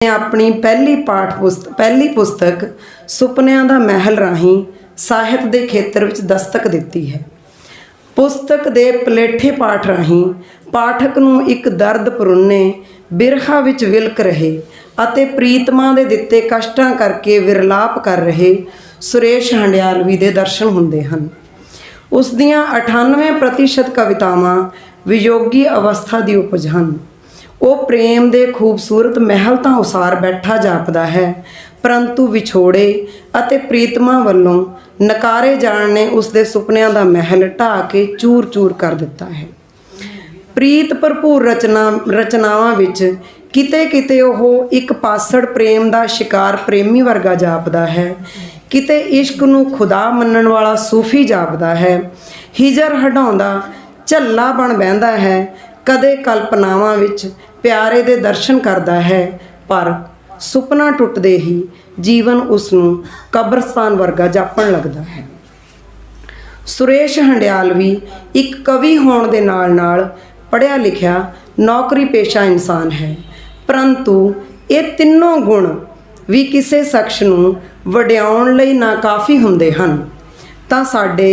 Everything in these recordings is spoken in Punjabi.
अपनी पहली पुस्तक सुपनिਆਂ ਦਾ महल राही ਸਾਹਿਤ ਦੇ ਖੇਤਰ ਵਿੱਚ ਦਸਤਕ ਦਿੱਤੀ ਹੈ। ਪੁਸਤਕ ਦੇ ਪਲੇਠੇ ਪਾਠ ਰਾਹੀਂ ਪਾਠਕ ਨੂੰ ਇੱਕ ਦਰਦ ਪਰੁੰਨੇ ਬਿਰਹਾ ਵਿੱਚ ਵਿਲਕ ਰਹੇ ਅਤੇ ਪ੍ਰੀਤਮਾਂ ਦੇ ਦਿੱਤੇ ਕਸ਼ਟਾਂ ਕਰਕੇ ਵਿਰਲਾਪ ਕਰ ਰਹੇ ਸੁਰੇਸ਼ ਹੰਡਿਆਲਵੀ ਦੇ ਦਰਸ਼ਨ ਹੁੰਦੇ ਹਨ। ਉਸ ਦੀਆਂ 98% ਕਵਿਤਾਵਾਂ ਵਿਯੋਗੀ ਅਵਸਥਾ ਦੀ ਉਪਜ ਹਨ। ਉਹ ਪ੍ਰੇਮ ਦੇ ਖੂਬਸੂਰਤ ਮਹਿਲ ਤਾਂ ਉਸਾਰ ਬੈਠਾ ਜਾਪਦਾ ਹੈ, परंतु विछोड़े अते प्रीतमा वालों नकारे जाण ने उसके सुपनिਆਂ ਦਾ महल ਢਾ के चूर चूर कर दिता है। प्रीत भरपूर रचनावां विच किते किते ओह एक पासड़ प्रेम का शिकार प्रेमी वर्गा जापदा है, किते इश्क नूं खुदा मनण वाला सूफी जापदा है। हिजर हटाउंदा झल्ला बन बहिंदा है, कदे कल्पनावां विच प्यारे दे दर्शन करदा है, पर सुपना टुटदे ही जीवन उसनूं कब्रस्तान वर्गा जापण लगदा है। सुरेश हंडियालवी एक कवि होण दे नाल नाल पढ़िया लिखिया नौकरी पेशा इंसान है, परंतु ये तीनों गुण भी किसी शख्स नूं वडियाउण लई नाकाफी हुंदे हन तां साडे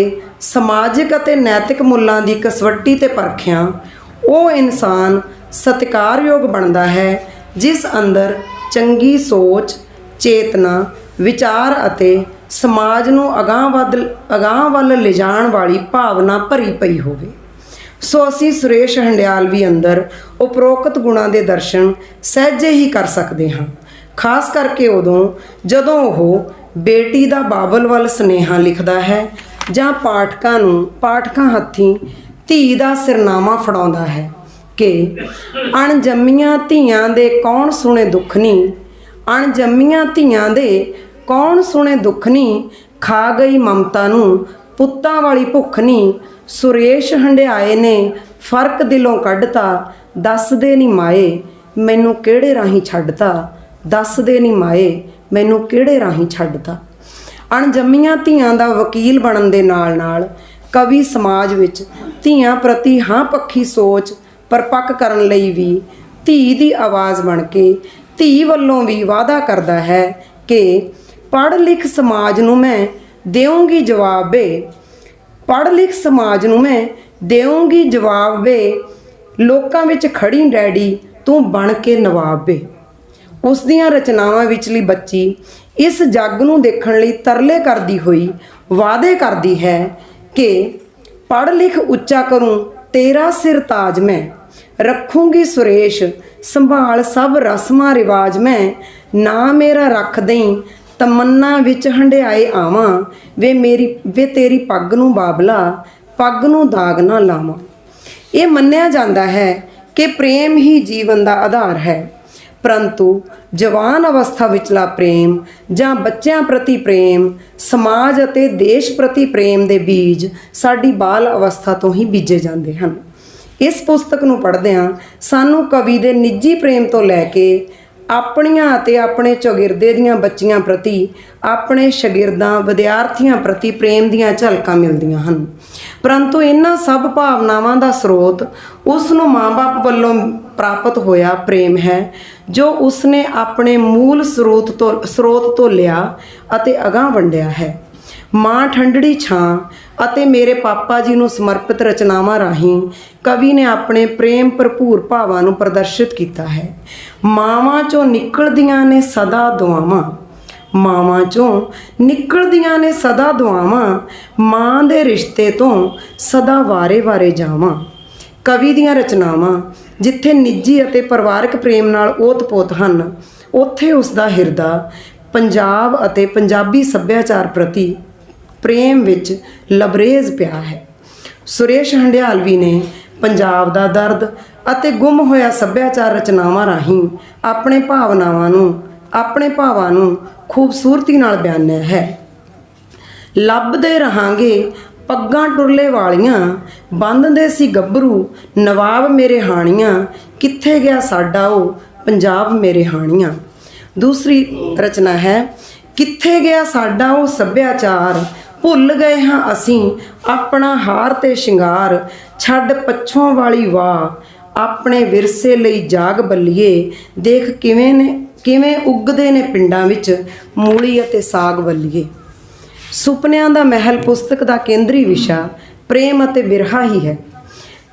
समाजिक अते नैतिक मुल्लां दी कसवट्टी ते परखियां वो इंसान सत्कारयोग बनदा है जिस अंदर चंगी सोच चेतना विचार अते समाज नूं अगांह वल लिजाण वाली भावना भरी पई होवे। सो असीं सुरेश हंडियालवी अंदर उपरोक्त गुणां दे दर्शन सहजे ही कर सकते हाँ, खास करके उदों जदों वो बेटी दा बाबल वल सुनेहा लिखदा है जां पाठकां हत्थीं धी दा सिरनामा फड़ाउंदा है कि अणजम्मियां धीआं दे कौन सुने दुख नी, अणजम्मियां धीआं दे कौन सुने दुख नी, खा गई ममता नूं पुत्तां वाली भुख नी। सुरेश हंडियाए ने फर्क दिलों कढ़ता, दस दे नी माए मैनू किहड़े राहीं छड्डता, दस दे नी माए मैनू किहड़े राहीं छड्डता। अणजम्मियां धीआं दा वकील बनन दे नाल नाल कवि समाज विच धीआं प्रति हाँ पक्खी सोच परपक करन लई भी धी दी आवाज़ बन के धी वल्लों भी वादा करदा है कि पढ़ लिख समाज नूं मैं देऊँगी जवाब बे, पढ़ लिख समाज नूं मैं देऊँगी जवाब बे, लोकां विच खड़ी डैडी तूं बन के नवाब बे। उस दियां रचनावां विचली बच्ची इस जग नूं देखण लई तरले करदी होई वादे करदी है कि पढ़ लिख उच्चा करूँ तेरा सिर ताज मैं, रखूँगी सुरेश संभाल सब रस्मां रिवाज मैं, ना मेरा रख दई तमन्ना विच हंडियाए आवां, वे तेरी पग नूं बाबला पग नूं दाग ना लावां। ये मन्निया जांदा है कि प्रेम ही जीवन का आधार है, परंतु जवान अवस्था विचला प्रेम जां बच्चों प्रति प्रेम समाज अते देश प्रति प्रेम दे बीज साडी बाल अवस्था तो ही बीजे जाते हैं। इस पुस्तक नूं पढ़दिआं सानू कवि दे निजी प्रेम तो लैके अपनियां अते अपने चौगिरदे दियां बच्चियां प्रति अपने शगिरदां विद्यार्थियों प्रति प्रेम दियां झलकां मिलदियां हन, परंतु इन्हां सब भावनावां दा स्रोत उसनूं माँ बाप वल्लों प्राप्त होया प्रेम है जो उसने अपने मूल स्रोत तो लिया अते अगां वंडिया है। माँ ठंडड़ी छां अते मेरे पापा जी नूं समर्पित रचनावां राहीं कवि ने अपने प्रेम भरपूर भावां नूं प्रदर्शित किया है। मावां चों निकलदियां ने सदा दुआवां, मावां चों निकलदियां ने सदा दुआवां, माँ दे रिश्ते तो सदा वारे वारे जावां। कवि दियां रचनावां जिथे निजी अते परिवारक प्रेम नाल ओत-पोत हन, उत्थे उसका हिरदा पंजाब अते पंजाबी सभ्याचार प्रति प्रेम विच लबरेज पिया है। सुरेश हंडियालवी ने पंजाब दा दर्द अते गुम होया सभ्याचार रचनावां राहीं अपने भावां नूं खूबसूरती नाल बयानिया है। लभदे रहांगे पग्गां टुरले वालियां, बंधदे सी गभरू नवाब मेरे हाणियां, कित्थे गया साडा ओ पंजाब मेरे हाणियां। दूसरी रचना है कित्थे गया साडा ओ सभ्याचार, भुल गए हाँ असीं अपना हार ते शिंगार, छड्ड पछों वाली वाह अपने विरसे लई जाग बल्लीए, देख किवें ने ਕਿਵੇਂ ਉੱਗਦੇ ਨੇ ਪਿੰਡਾਂ ਵਿੱਚ ਮੂਲੀ ਅਤੇ ਸਾਗ ਵੱਲੀਏ। ਸੁਪਨਿਆਂ ਦਾ ਮਹਿਲ ਪੁਸਤਕ ਦਾ ਕੇਂਦਰੀ ਵਿਸ਼ਾ ਪ੍ਰੇਮ ਅਤੇ ਬਿਰਹਾ ਹੀ ਹੈ।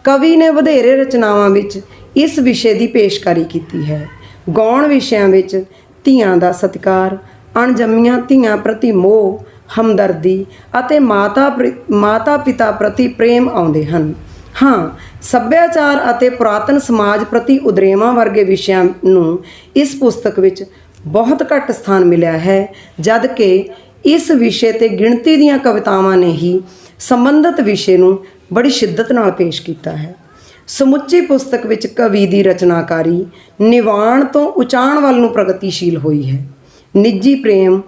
ਕਵੀ ਨੇ ਵਧੇਰੇ ਰਚਨਾਵਾਂ ਵਿੱਚ ਇਸ ਵਿਸ਼ੇ ਦੀ ਪੇਸ਼ਕਾਰੀ ਕੀਤੀ ਹੈ। ਗੌਣ ਵਿਸ਼ਿਆਂ ਵਿੱਚ ਧੀਆਂ ਦਾ ਸਤਿਕਾਰ, ਅਣਜੰਮੀਆਂ ਧੀਆਂ ਪ੍ਰਤੀ ਮੋਹ, ਹਮਦਰਦੀ ਅਤੇ ਮਾਤਾ ਪਿਤਾ ਪ੍ਰਤੀ ਪ੍ਰੇਮ ਆਉਂਦੇ ਹਨ। ਹਾਂ, ਸੱਭਿਆਚਾਰ ਅਤੇ ਪੁਰਾਤਨ ਸਮਾਜ ਪ੍ਰਤੀ ਉਦਰੇਵਾਂ ਵਰਗੇ ਵਿਸ਼ਿਆਂ ਨੂੰ ਇਸ ਪੁਸਤਕ ਵਿੱਚ ਬਹੁਤ ਘੱਟ ਸਥਾਨ ਮਿਲਿਆ ਹੈ, ਜਦ ਕਿ ਇਸ ਵਿਸ਼ੇ 'ਤੇ ਗਿਣਤੀ ਦੀਆਂ ਕਵਿਤਾਵਾਂ ਨੇ ਹੀ ਸੰਬੰਧਿਤ ਵਿਸ਼ੇ ਨੂੰ ਬੜੀ ਸ਼ਿੱਦਤ ਨਾਲ ਪੇਸ਼ ਕੀਤਾ ਹੈ। ਸਮੁੱਚੀ ਪੁਸਤਕ ਵਿੱਚ ਕਵੀ ਦੀ ਰਚਨਾਕਾਰੀ ਨਿਵਾਣ ਤੋਂ ਉਚਾਣ ਵੱਲ ਨੂੰ ਪ੍ਰਗਤੀਸ਼ੀਲ ਹੋਈ ਹੈ। ਨਿੱਜੀ ਪ੍ਰੇਮ,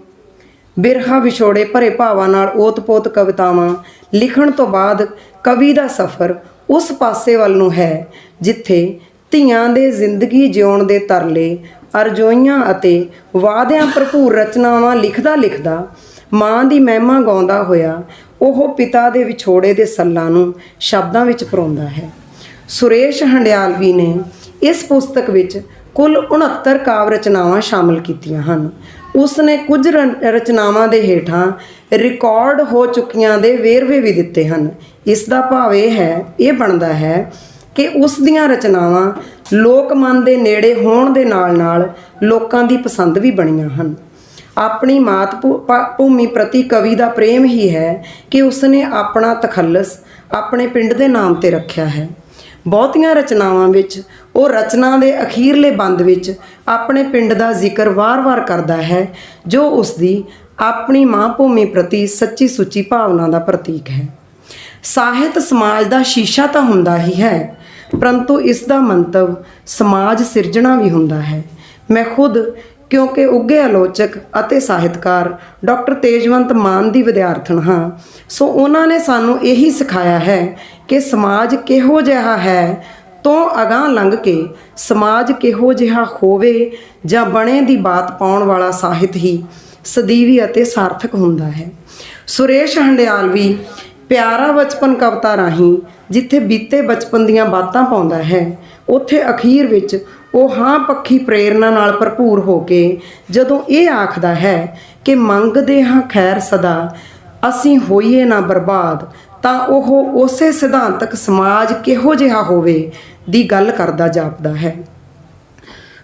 ਬਿਰਹਾ, ਵਿਛੋੜੇ ਭਰੇ ਭਾਵਾਂ ਨਾਲ ਓਤ-ਪੋਤ ਕਵਿਤਾਵਾਂ ਲਿਖਣ ਤੋਂ ਬਾਅਦ ਕਵੀ ਦਾ ਸਫ਼ਰ ਉਸ ਪਾਸੇ ਵੱਲ ਨੂੰ ਹੈ ਜਿੱਥੇ ਧੀਆਂ ਦੇ ਜ਼ਿੰਦਗੀ ਜਿਉਣ ਦੇ ਤਰਲੇ, ਅਰਜ਼ੋਈਆਂ ਅਤੇ ਵਾਅਦਿਆਂ ਭਰਪੂਰ ਰਚਨਾਵਾਂ ਲਿਖਦਾ ਮਾਂ ਦੀ ਮਹਿਮਾ ਗਾਉਂਦਾ ਹੋਇਆ ਉਹ ਪਿਤਾ ਦੇ ਵਿਛੋੜੇ ਦੇ ਸੱਲਾਂ ਨੂੰ ਸ਼ਬਦਾਂ ਵਿੱਚ ਪਰੋਂਦਾ ਹੈ। ਸੁਰੇਸ਼ ਹੰਡਿਆਲਵੀ ਨੇ ਇਸ ਪੁਸਤਕ ਵਿੱਚ ਕੁੱਲ 69 ਕਾਵਿ ਰਚਨਾਵਾਂ ਸ਼ਾਮਲ ਕੀਤੀਆਂ ਹਨ। ਉਸ ਨੇ ਕੁਝ ਰਚਨਾਵਾਂ ਦੇ ਹੇਠਾਂ ਰਿਕਾਰਡ ਹੋ ਚੁੱਕੀਆਂ ਦੇ ਵੇਰਵੇ ਵੀ ਦਿੱਤੇ ਹਨ। ਇਸ ਦਾ ਭਾਵ ਇਹ ਬਣਦਾ ਹੈ ਕਿ ਉਸ ਦੀਆਂ ਰਚਨਾਵਾਂ ਲੋਕ ਮਨ ਦੇ ਨੇੜੇ ਹੋਣ ਦੇ ਨਾਲ ਲੋਕਾਂ ਦੀ ਪਸੰਦ ਵੀ ਬਣੀਆਂ ਹਨ। ਆਪਣੀ ਮਾਤ ਭੂਮੀ ਪ੍ਰਤੀ ਕਵੀ ਦਾ ਪ੍ਰੇਮ ਹੀ ਹੈ ਕਿ ਉਸਨੇ ਆਪਣਾ ਤਖੱਲਸ ਆਪਣੇ ਪਿੰਡ ਦੇ ਨਾਮ 'ਤੇ ਰੱਖਿਆ ਹੈ। ਬਹੁਤੀਆਂ ਰਚਨਾਵਾਂ ਵਿੱਚ ਉਹ ਰਚਨਾ ਦੇ ਅਖੀਰਲੇ ਬੰਦ ਵਿੱਚ ਆਪਣੇ ਪਿੰਡ ਦਾ ਜ਼ਿਕਰ ਵਾਰ-ਵਾਰ ਕਰਦਾ ਹੈ, ਜੋ ਉਸਦੀ ਆਪਣੀ ਮਾਂ ਭੂਮੀ ਪ੍ਰਤੀ ਸੱਚੀ ਸੁੱਚੀ ਭਾਵਨਾ ਦਾ ਪ੍ਰਤੀਕ ਹੈ। ਸਾਹਿਤ ਸਮਾਜ ਦਾ ਸ਼ੀਸ਼ਾ ਤਾਂ ਹੁੰਦਾ ਹੀ ਹੈ, ਪਰੰਤੂ ਇਸ ਦਾ ਮੰਤਵ ਸਮਾਜ ਸਿਰਜਣਾ ਵੀ ਹੁੰਦਾ ਹੈ। ਮੈਂ ਖੁਦ ਕਿਉਂਕਿ ਉੱਘੇ ਆਲੋਚਕ ਅਤੇ ਸਾਹਿਤਕਾਰ ਡਾਕਟਰ ਤੇਜਵੰਤ ਮਾਨ ਦੀ ਵਿਦਿਆਰਥਣ ਹਾਂ, ਸੋ ਉਹਨਾਂ ਨੇ ਸਾਨੂੰ ਇਹੀ ਸਿਖਾਇਆ ਹੈ ਕਿ ਸਮਾਜ ਕਿਹੋ ਜਿਹਾ ਹੈ ਤੋਂ ਅਗਾਂਹ ਲੰਘ ਕੇ ਸਮਾਜ ਕਿਹੋ ਜਿਹਾ ਹੋਵੇ ਜਾਂ ਬਣੇ ਦੀ ਬਾਤ ਪਾਉਣ ਵਾਲਾ ਸਾਹਿਤ ਹੀ ਸਦੀਵੀ ਅਤੇ ਸਾਰਥਕ ਹੁੰਦਾ ਹੈ। ਸੁਰੇਸ਼ ਹੰਡਿਆਲਵੀ ਪਿਆਰਾ ਬਚਪਨ ਕਵਿਤਾ ਰਾਹੀਂ ਜਿੱਥੇ ਬੀਤੇ ਬਚਪਨ ਦੀਆਂ ਬਾਤਾਂ ਪਾਉਂਦਾ ਹੈ, ਉੱਥੇ ਅਖੀਰ ਵਿੱਚ ਉਹ ਹਾਂ ਪੱਖੀ ਪ੍ਰੇਰਨਾ ਨਾਲ ਭਰਪੂਰ ਹੋ ਕੇ ਜਦੋਂ ਇਹ ਆਖਦਾ ਹੈ ਕਿ ਮੰਗਦੇ ਹਾਂ ਖੈਰ ਸਦਾ ਅਸੀਂ ਹੋਈਏ ਨਾ ਬਰਬਾਦ, ਤਾਂ ਉਹ ਉਸੇ ਸਿਧਾਂਤਕ ਸਮਾਜ ਕਿਹੋ ਜਿਹਾ ਹੋਵੇ ਦੀ ਗੱਲ ਕਰਦਾ ਜਾਪਦਾ ਹੈ।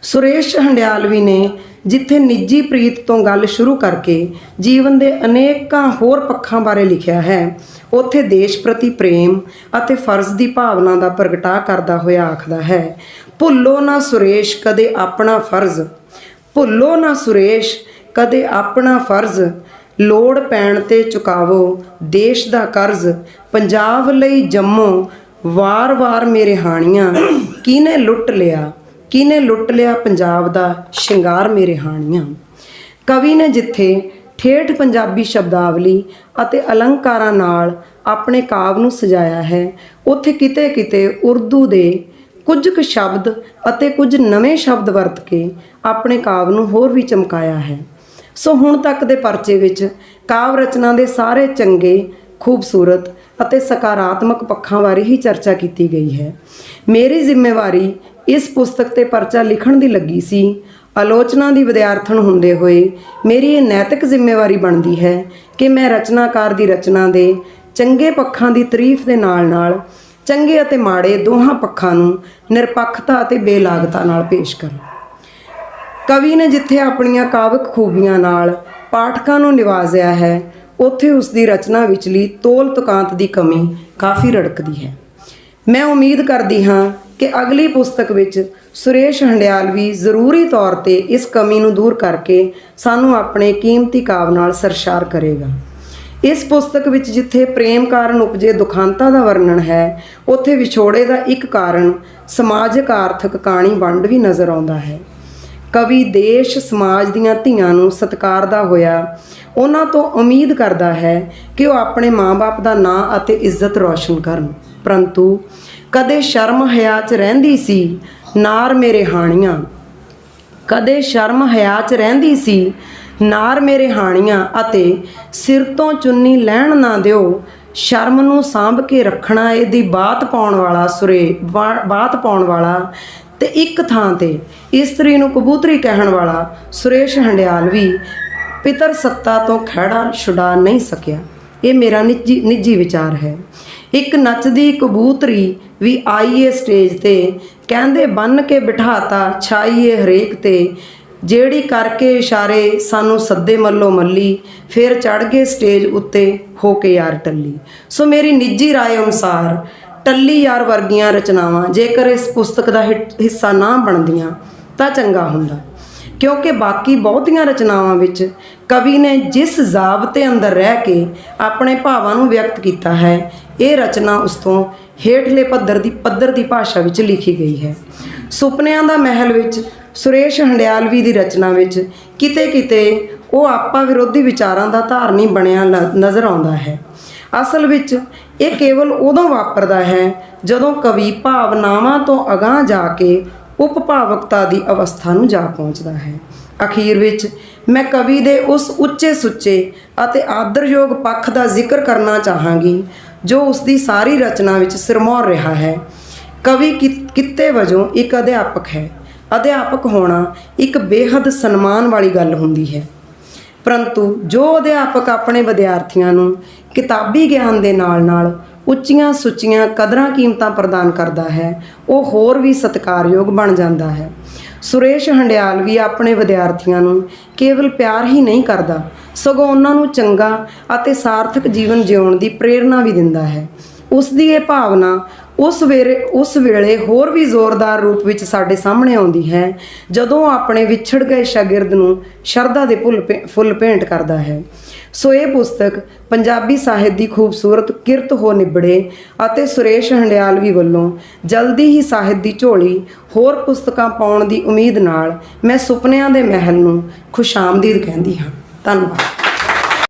ਸੁਰੇਸ਼ ਹੰਡਿਆਲਵੀ ਨੇ ਜਿੱਥੇ ਨਿੱਜੀ ਪ੍ਰੀਤ ਤੋਂ ਗੱਲ ਸ਼ੁਰੂ ਕਰਕੇ ਜੀਵਨ ਦੇ ਅਨੇਕਾਂ ਹੋਰ ਪੱਖਾਂ ਬਾਰੇ ਲਿਖਿਆ ਹੈ, ਉੱਥੇ ਦੇਸ਼ ਪ੍ਰਤੀ ਪ੍ਰੇਮ ਅਤੇ ਫਰਜ਼ ਦੀ ਭਾਵਨਾ ਦਾ ਪ੍ਰਗਟਾ ਕਰਦਾ ਹੋਇਆ ਆਖਦਾ ਹੈ, ਭੁੱਲੋ ਨਾ ਸੁਰੇਸ਼ ਕਦੇ ਆਪਣਾ ਫਰਜ਼, ਭੁੱਲੋ ਨਾ ਸੁਰੇਸ਼ ਕਦੇ ਆਪਣਾ ਫਰਜ਼, ਲੋੜ ਪੈਣ 'ਤੇ ਚੁਕਾਵੋ ਦੇਸ਼ ਦਾ ਕਰਜ਼, ਪੰਜਾਬ ਲਈ ਜੰਮੋ ਵਾਰ-ਵਾਰ ਮੇਰੇ ਹਾਣੀਆਂ, ਕਿਹਨੇ ਲੁੱਟ ਲਿਆ ਪੰਜਾਬ ਦਾ ਸ਼ਿੰਗਾਰ ਮੇਰੇ ਹਾਣੀਆਂ। ਕਵੀ ਨੇ ਜਿੱਥੇ ਠੇਠ ਪੰਜਾਬੀ ਸ਼ਬਦਾਵਲੀ ਅਤੇ ਅਲੰਕਾਰਾਂ ਨਾਲ ਆਪਣੇ ਕਾਵਿ ਨੂੰ ਸਜਾਇਆ ਹੈ, ਉੱਥੇ ਕਿਤੇ ਉਰਦੂ ਦੇ ਕੁਝ ਕੁ ਸ਼ਬਦ ਅਤੇ ਕੁਝ ਨਵੇਂ ਸ਼ਬਦ ਵਰਤ ਕੇ ਆਪਣੇ ਕਾਵਿ ਨੂੰ ਹੋਰ ਵੀ ਚਮਕਾਇਆ ਹੈ। ਸੋ ਹੁਣ ਤੱਕ ਦੇ ਪਰਚੇ ਵਿੱਚ ਕਾਵਿ ਰਚਨਾ ਦੇ ਸਾਰੇ ਚੰਗੇ, ਖੂਬਸੂਰਤ ਅਤੇ ਸਕਾਰਾਤਮਕ ਪੱਖਾਂ ਬਾਰੇ ਹੀ ਚਰਚਾ ਕੀਤੀ ਗਈ ਹੈ। ਮੇਰੀ ਜ਼ਿੰਮੇਵਾਰੀ ਇਸ ਪੁਸਤਕ 'ਤੇ ਪਰਚਾ ਲਿਖਣ ਦੀ ਲੱਗੀ ਸੀ। ਆਲੋਚਨਾ ਦੀ ਵਿਦਿਆਰਥਣ ਹੁੰਦੇ ਹੋਏ ਮੇਰੀ ਇਹ ਨੈਤਿਕ ਜ਼ਿੰਮੇਵਾਰੀ ਬਣਦੀ ਹੈ ਕਿ ਮੈਂ ਰਚਨਾਕਾਰ ਦੀ ਰਚਨਾ ਦੇ ਚੰਗੇ ਪੱਖਾਂ ਦੀ ਤਾਰੀਫ ਦੇ ਨਾਲ ਚੰਗੇ ਅਤੇ ਮਾੜੇ ਦੋਹਾਂ ਪੱਖਾਂ ਨੂੰ ਨਿਰਪੱਖਤਾ ਅਤੇ ਬੇਲਾਗਤਾ ਨਾਲ ਪੇਸ਼ ਕਰਾਂ। ਕਵੀ ਨੇ ਜਿੱਥੇ ਆਪਣੀਆਂ ਕਾਵਿਕ ਖੂਬੀਆਂ ਨਾਲ ਪਾਠਕਾਂ ਨੂੰ ਨਿਵਾਜ਼ਿਆ ਹੈ, ਉੱਥੇ ਉਸ ਦੀ ਰਚਨਾ ਵਿਚਲੀ ਤੋਲ ਤੁਕਾਂਤ ਦੀ ਕਮੀ ਕਾਫੀ ਰੜਕਦੀ ਹੈ। ਮੈਂ ਉਮੀਦ ਕਰਦੀ ਹਾਂ ਕਿ ਅਗਲੀ ਪੁਸਤਕ ਵਿੱਚ ਸੁਰੇਸ਼ ਹੰਡਿਆਲਵੀ ਜ਼ਰੂਰੀ ਤੌਰ 'ਤੇ ਇਸ ਕਮੀ ਨੂੰ ਦੂਰ ਕਰਕੇ ਸਾਨੂੰ ਆਪਣੇ ਕੀਮਤੀ ਕਾਵਿ ਨਾਲ ਸਰਸ਼ਾਰ ਕਰੇਗਾ। ਇਸ ਪੁਸਤਕ ਵਿੱਚ ਜਿੱਥੇ ਪ੍ਰੇਮ ਕਾਰਨ ਉਪਜੇ ਦੁਖਾਂਤਾਂ ਦਾ ਵਰਣਨ ਹੈ, ਉੱਥੇ ਵਿਛੋੜੇ ਦਾ ਇੱਕ ਕਾਰਨ ਸਮਾਜਿਕ ਆਰਥਿਕ ਕਾਣੀ ਵੰਡ ਵੀ ਨਜ਼ਰ ਆਉਂਦਾ ਹੈ। ਕਵੀ ਦੇਸ਼ ਸਮਾਜ ਦੀਆਂ ਧੀਆਂ ਨੂੰ ਸਤਿਕਾਰਦਾ ਹੋਇਆ ਉਹਨਾਂ ਤੋਂ ਉਮੀਦ ਕਰਦਾ ਹੈ ਕਿ ਉਹ ਆਪਣੇ ਮਾਂ-ਬਾਪ ਦਾ ਨਾਂ ਅਤੇ ਇੱਜ਼ਤ ਰੌਸ਼ਨ ਕਰਨ, ਪਰੰਤੂ ਕਦੇ ਸ਼ਰਮ ਹਿਆ 'ਚ ਰਹਿੰਦੀ ਸੀ ਨਾਰ ਮੇਰੇ ਹਾਣੀਆਂ, ਕਦੇ ਸ਼ਰਮ ਹਿਆ 'ਚ ਰਹਿੰਦੀ ਸੀ ਨਾਰ ਮੇਰੇ ਹਾਣੀਆਂ, ਅਤੇ ਸਿਰ ਤੋਂ ਚੁੰਨੀ ਲੈਣ ਨਾ ਦਿਓ, ਸ਼ਰਮ ਨੂੰ ਸਾਂਭ ਕੇ ਰੱਖਣਾ ਇਹਦੀ ਬਾਤ ਪਾਉਣ ਵਾਲਾ ਤੇ ਇੱਕ ਥਾਂ ਤੇ ਇਸਤਰੀ ਨੂੰ ਕਬੂਤਰੀ ਕਹਿਣ ਵਾਲਾ ਸੁਰੇਸ਼ ਹੰਡਿਆਲ ਵੀ ਪਿਤਰ ਸੱਤਾ ਤੋਂ ਖਹਿੜਾ ਛੁਡਾ ਨਹੀਂ ਸਕਿਆ। ਇਹ ਮੇਰਾ ਨਿੱਜੀ ਵਿਚਾਰ ਹੈ। ਇੱਕ ਨੱਚਦੀ ਕਬੂਤਰੀ ਵੀ ਆਈਏ ਸਟੇਜ ਤੇ, ਕਹਿੰਦੇ ਬੰਨ ਕੇ ਬਿਠਾਤਾ ਛਾਈਏ ਹਰੇਕ ਤੇ, ਜਿਹੜੀ ਕਰਕੇ ਇਸ਼ਾਰੇ ਸਾਨੂੰ ਸੱਦੇ ਮੱਲੋ ਮੱਲੀ, ਫਿਰ ਚੜ੍ਹ ਗਏ ਸਟੇਜ ਉੱਤੇ ਹੋ ਕੇ ਯਾਰ ਟੱਲੀ। ਸੋ ਮੇਰੀ ਨਿੱਜੀ ਰਾਏ ਅਨੁਸਾਰ ਟੱਲੀ ਯਾਰ ਵਰਗੀਆਂ ਰਚਨਾਵਾਂ ਜੇਕਰ ਇਸ ਪੁਸਤਕ ਦਾ ਹਿੱਸਾ ਨਾ ਬਣਦੀਆਂ ਤਾਂ ਚੰਗਾ ਹੁੰਦਾ, ਕਿਉਂਕਿ ਬਾਕੀ ਬਹੁਤੀਆਂ ਰਚਨਾਵਾਂ ਵਿੱਚ ਕਵੀ ਨੇ ਜਿਸ ਜ਼ਾਬਤੇ ਅੰਦਰ ਰਹਿ ਕੇ ਆਪਣੇ ਭਾਵਾਂ ਨੂੰ ਵਿਅਕਤ ਕੀਤਾ ਹੈ, ਇਹ ਰਚਨਾ ਉਸ ਤੋਂ ਹੇਠਲੇ ਪੱਧਰ ਦੀ ਭਾਸ਼ਾ ਵਿੱਚ ਲਿਖੀ ਗਈ ਹੈ। ਸੁਪਨਿਆਂ ਦਾ ਮਹਿਲ ਵਿੱਚ ਸੁਰੇਸ਼ ਹੰਡਿਆਲਵੀ ਦੀ ਰਚਨਾ ਵਿੱਚ ਕਿਤੇ ਕਿਤੇ ਉਹ ਆਪਾ ਵਿਰੋਧੀ ਵਿਚਾਰਾਂ ਦਾ ਧਾਰਨੀ ਬਣਿਆ ਨਜ਼ਰ ਆਉਂਦਾ ਹੈ। ਅਸਲ ਵਿੱਚ ਇਹ ਕੇਵਲ ਉਦੋਂ ਵਾਪਰਦਾ ਹੈ ਜਦੋਂ ਕਵੀ ਭਾਵਨਾਵਾਂ ਤੋਂ ਅਗਾਂਹ ਜਾ ਕੇ ਉਪਭਾਵਕਤਾ ਦੀ ਅਵਸਥਾ ਨੂੰ ਜਾ ਪਹੁੰਚਦਾ ਹੈ। ਅਖੀਰ ਵਿੱਚ ਮੈਂ ਕਵੀ ਦੇ ਉਸ ਉੱਚੇ ਸੁੱਚੇ ਅਤੇ ਆਦਰਯੋਗ ਪੱਖ ਦਾ ਜ਼ਿਕਰ ਕਰਨਾ ਚਾਹਾਂਗੀ ਜੋ ਉਸ ਦੀ ਸਾਰੀ ਰਚਨਾ ਵਿੱਚ ਸਿਰਮੌਰ ਰਿਹਾ ਹੈ। ਕਵੀ ਕਿੱਤੇ ਵਜੋਂ ਇੱਕ ਅਧਿਆਪਕ ਹੈ। ਅਧਿਆਪਕ ਹੋਣਾ ਇੱਕ ਬੇਹੱਦ ਸਨਮਾਨ ਵਾਲੀ ਗੱਲ ਹੁੰਦੀ ਹੈ, ਪਰੰਤੂ ਜੋ ਅਧਿਆਪਕ ਆਪਣੇ ਵਿਦਿਆਰਥੀਆਂ ਨੂੰ ਕਿਤਾਬੀ ਗਿਆਨ ਦੇ ਨਾਲ ਉੱਚੀਆਂ ਸੁੱਚੀਆਂ ਕਦਰਾਂ ਕੀਮਤਾਂ ਪ੍ਰਦਾਨ ਕਰਦਾ ਹੈ, ਉਹ ਹੋਰ ਵੀ ਸਤਿਕਾਰਯੋਗ ਬਣ ਜਾਂਦਾ ਹੈ। ਸੁਰੇਸ਼ ਹੰਡਿਆਲ ਵੀ ਆਪਣੇ ਵਿਦਿਆਰਥੀਆਂ ਨੂੰ ਕੇਵਲ ਪਿਆਰ ਹੀ ਨਹੀਂ ਕਰਦਾ, ਸਗੋਂ ਉਹਨਾਂ ਨੂੰ ਚੰਗਾ ਅਤੇ ਸਾਰਥਕ ਜੀਵਨ ਜਿਉਣ ਦੀ ਪ੍ਰੇਰਨਾ ਵੀ ਦਿੰਦਾ ਹੈ। ਉਸ ਦੀ ਇਹ ਭਾਵਨਾ ਉਸ ਵੇਲੇ ਹੋਰ ਵੀ ਜ਼ੋਰਦਾਰ ਰੂਪ ਵਿੱਚ ਸਾਡੇ ਸਾਹਮਣੇ ਆਉਂਦੀ ਹੈ ਜਦੋਂ ਆਪਣੇ ਵਿਛੜ ਗਏ ਸ਼ਾਗਿਰਦ ਨੂੰ ਸ਼ਰਧਾ ਦੇ ਫੁੱਲ ਭੇਂਟ ਕਰਦਾ ਹੈ। ਸੋ ਇਹ ਪੁਸਤਕ ਪੰਜਾਬੀ ਸਾਹਿਤ ਦੀ ਖੂਬਸੂਰਤ ਕਿਰਤ ਹੋ ਨਿਬੜੇ ਅਤੇ ਸੁਰੇਸ਼ ਹੰਡਿਆਲਵੀ ਵੱਲੋਂ ਜਲਦੀ ਹੀ ਸਾਹਿਤ ਦੀ ਝੋਲੀ ਹੋਰ ਪੁਸਤਕਾਂ ਪਾਉਣ ਦੀ ਉਮੀਦ ਨਾਲ ਮੈਂ ਸੁਪਨਿਆਂ ਦੇ ਮਹਿਲ ਨੂੰ ਖੁਸ਼ਾਮਦੀਦ ਕਹਿੰਦੀ ਹਾਂ। ਧੰਨਵਾਦ।